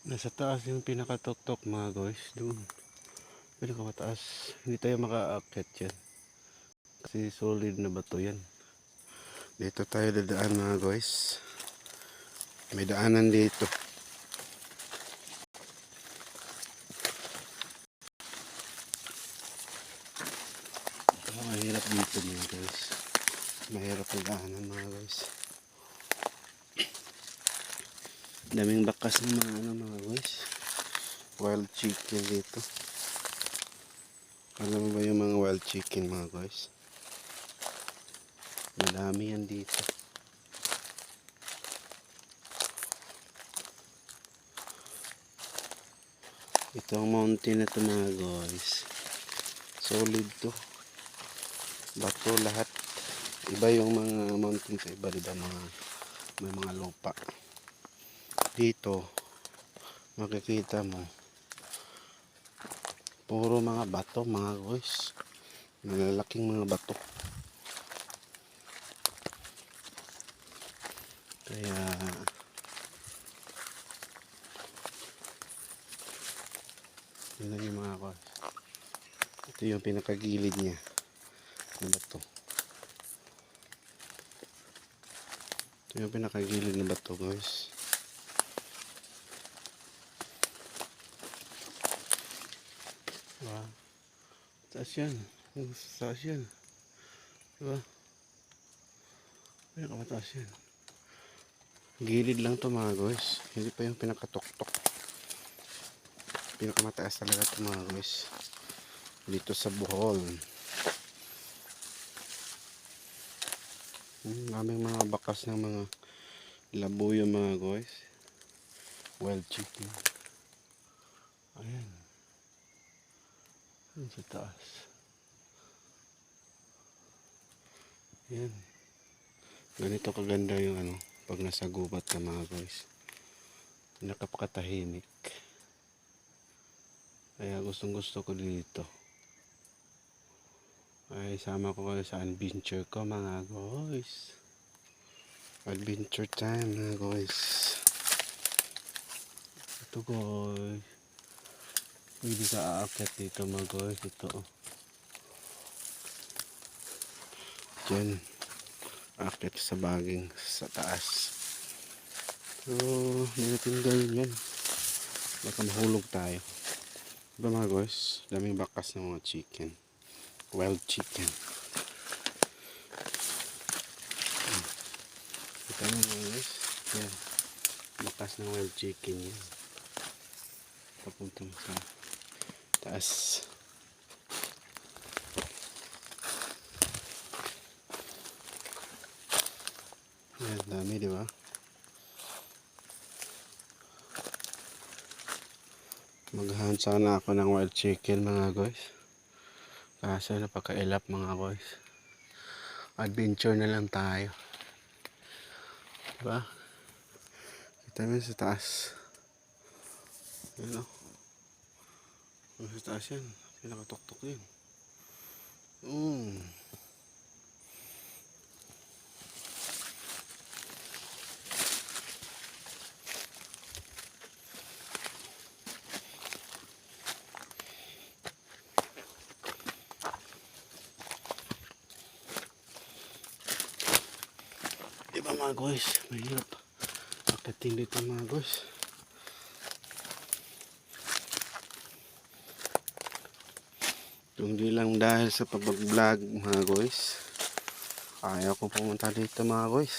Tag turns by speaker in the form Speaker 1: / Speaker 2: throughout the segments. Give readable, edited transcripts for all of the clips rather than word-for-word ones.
Speaker 1: Nasa taas yung pinakatuktok mga guys. Doon. Pinakamataas. Hindi tayo maka-aakyat yan. Kasi solid na bato yan. Dito tayo dadaan mga guys. May daanan dito. Mahirap dito mga guys. Mahirap ang daanan mga guys. Daming bakas ng mga guys. Wild chicken dito. Alam mo ba yung mga wild chicken mga guys? Madami yan dito. Ito ang mountain na ito mga guys. Solid to. Bato lahat. Iba yung mga mountain sa iba, diba? May mga lupa. Dito, makikita mo, puro mga bato mga guys. Malalaking mga bato. Kaya yun lang yung mga guys. Ito yung pinakagilid niya na bato. Ito yung pinakagilid na bato guys. Wow. Taas yan. Taas yan. Diba? Pinakamataas yan. Gilid lang to mga guys. Hindi pa yung pinakatuktok. Pinakamataas talaga to mga guys. Dito sa Bohol. Aming mga bakas ng mga labuyo mga guys. Wild chicken. Ayan. Ayan sa taas. Ayan. Ganito kaganda yung pag nasa gubat ka mga guys. Nakapakatahimik. Kaya gustong gusto ko dito. Ay sama ko kayo sa adventure ko mga guys. Adventure time mga guys. Ito guys. Pwede ka aakyat dito mga guys. Ito. Diyan. Aakyat sa baging sa taas. So, hindi natin gawin yan. Baka mahulog tayo. Diba mga guys? Daming bakas ng mga chicken. Wild chicken. Ito na mga guys. Yan. Bakas ng wild chicken yan. Papuntang sa taas. Yan, dami diba? Maghahan sana ako ng wild chicken mga guys. Kaso napakailap mga guys. Adventure na lang tayo. Diba? Kita mo sa taas. Yan o. Sa taas yan. Pinakatuktok yun. Diba mga guys? Mahirap. Akating dito mga guys. Hindi lang dahil sa pag-vlog mga guys. Ayaw ko pumunta dito mga guys.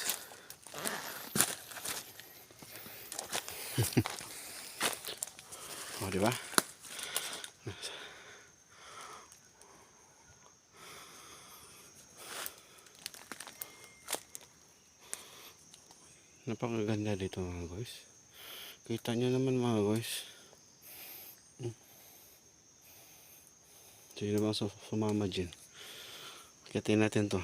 Speaker 1: O diba? Napakaganda dito mga guys. Kita nyo naman mga guys. Sino bang sumama dyan? Kitin natin to.